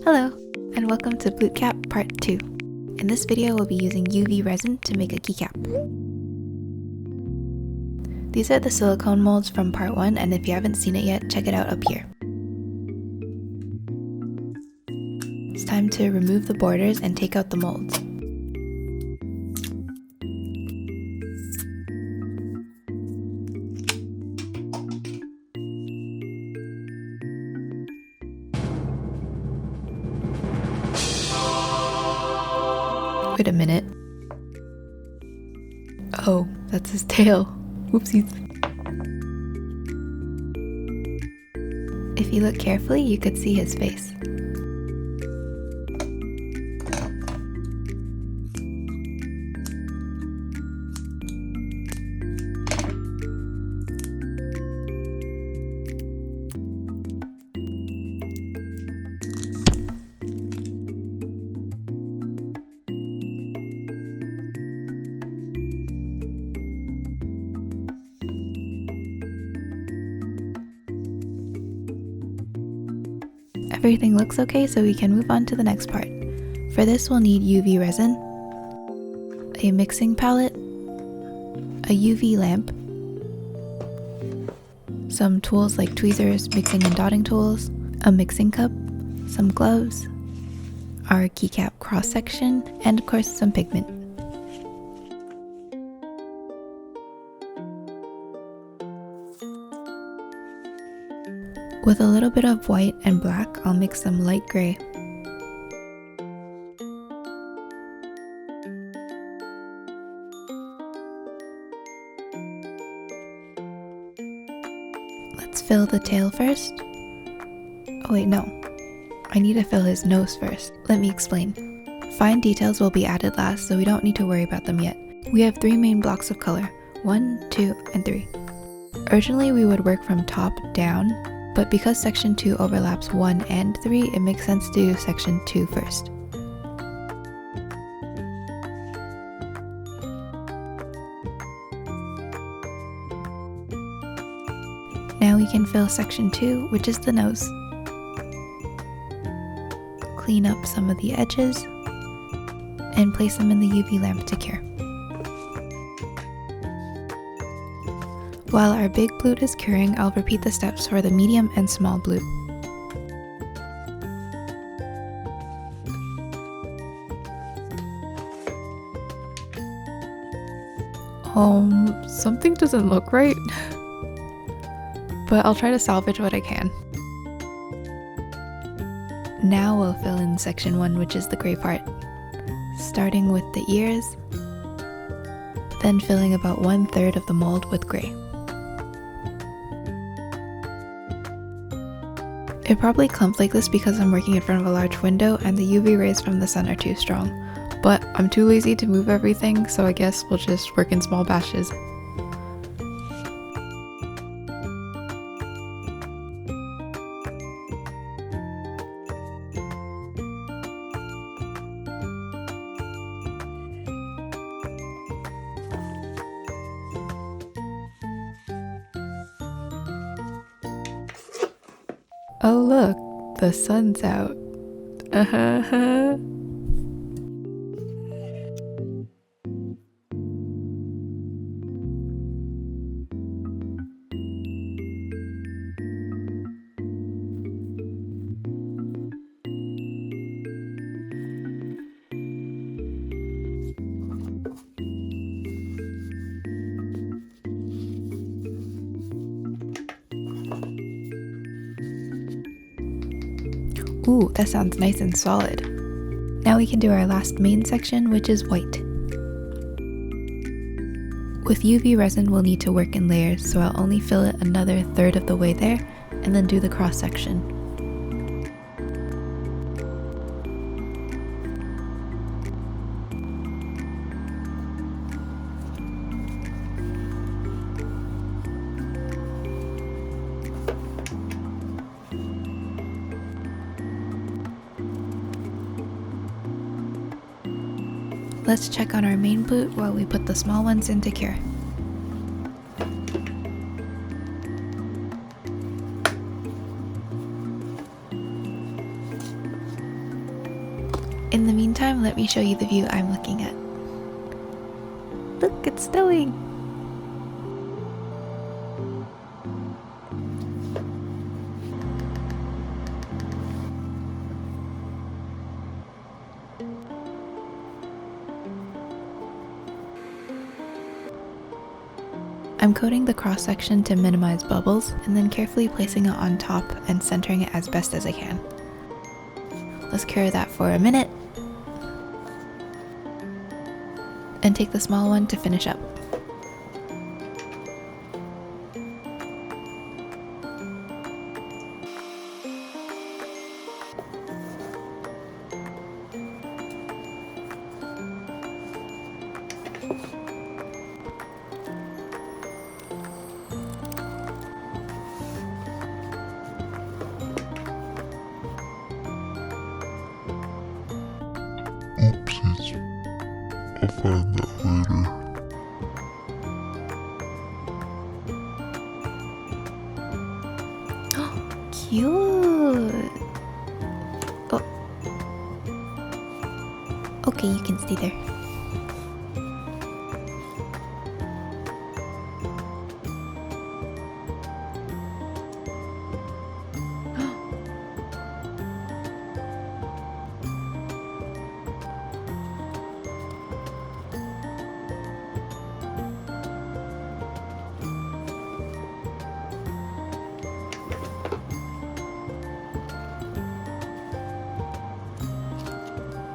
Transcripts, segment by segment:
Hello, and welcome to BlootCap Part 2. In this video, we'll be using UV resin to make a keycap. These are the silicone molds from Part 1, and if you haven't seen it yet, check it out up here. It's time to remove the borders and take out the molds. Wait a minute. Oh, that's his tail. Whoopsies. If you look carefully, you could see his face. Everything looks okay, so we can move on to the next part. For this, we'll need UV resin, a mixing palette, a UV lamp, some tools like tweezers, mixing and dotting tools, a mixing cup, some gloves, our keycap cross section, and of course some pigment. With a little bit of white and black, I'll mix some light gray. Let's fill the tail first. Oh wait, no. I need to fill his nose first. Let me explain. Fine details will be added last, so we don't need to worry about them yet. We have 3 main blocks of color, 1, 2, and 3. Originally, we would work from top down, but because section 2 overlaps 1 and 3, it makes sense to do section 2 first. Now we can fill section 2, which is the nose. Clean up some of the edges and place them in the UV lamp to cure. While our big bloot is curing, I'll repeat the steps for the medium and small bloot. Something doesn't look right, but I'll try to salvage what I can. Now we'll fill in section 1, which is the gray part, starting with the ears, then filling about 1/3 of the mold with gray. It probably clumped like this because I'm working in front of a large window and the UV rays from the sun are too strong. But I'm too lazy to move everything, so I guess we'll just work in small batches. Oh look, the sun's out. Ooh, that sounds nice and solid. Now we can do our last main section, which is white. With UV resin, we'll need to work in layers, so I'll only fill it another 1/3 of the way there, and then do the cross section. Let's check on our main boot while we put the small ones into cure. In the meantime, let me show you the view I'm looking at. Look, it's snowing! I'm coating the cross-section to minimize bubbles, and then carefully placing it on top and centering it as best as I can. Let's cure that for a minute, and take the small one to finish up. Oopsies. I'll find that later. Cute! Oh. Okay, you can stay there.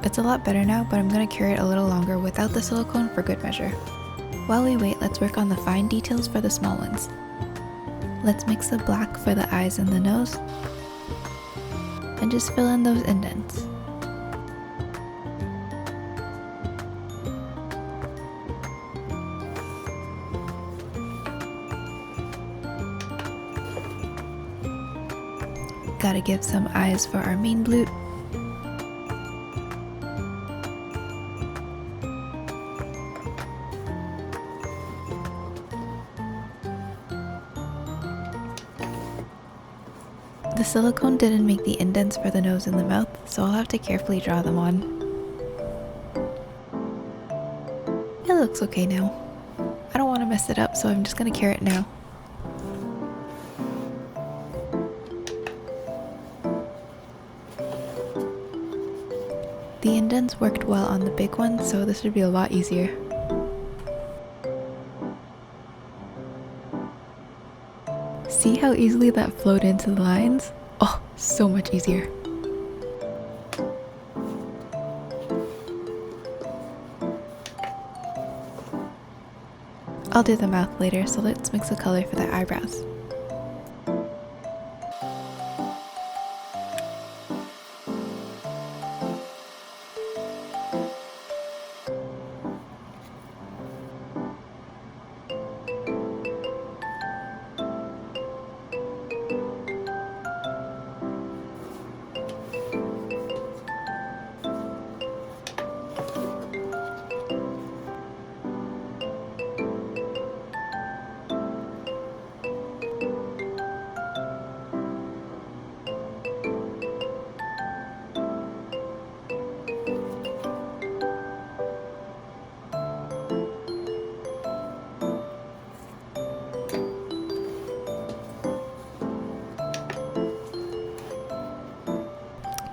It's a lot better now, but I'm going to cure it a little longer without the silicone for good measure. While we wait, let's work on the fine details for the small ones. Let's mix the black for the eyes and the nose, and just fill in those indents. Gotta give some eyes for our main bloot. The silicone didn't make the indents for the nose and the mouth, so I'll have to carefully draw them on. It looks okay now. I don't want to mess it up, so I'm just gonna cure it now. The indents worked well on the big one, so this would be a lot easier. See how easily that flowed into the lines? Oh, so much easier. I'll do the mouth later, so let's mix the color for the eyebrows.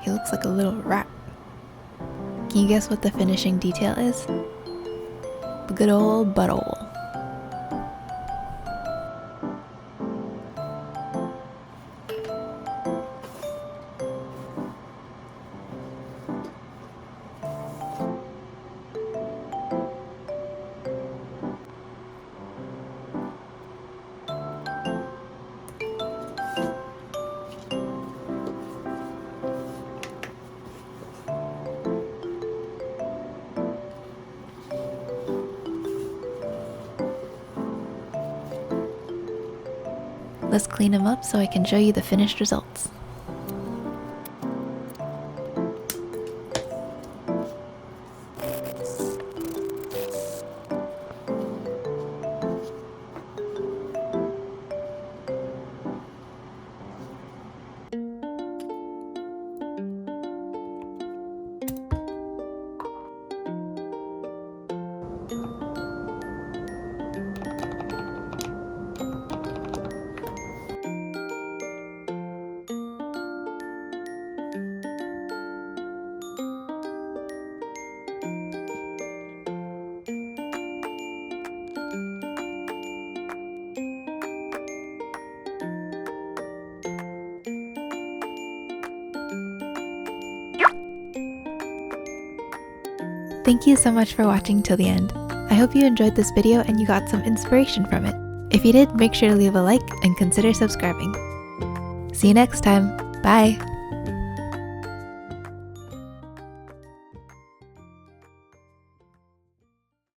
He looks like a little rat. Can you guess what the finishing detail is? The good old butthole. Let's clean them up so I can show you the finished results. Thank you so much for watching till the end. I hope you enjoyed this video and you got some inspiration from it. If you did, make sure to leave a like and consider subscribing. See you next time. Bye!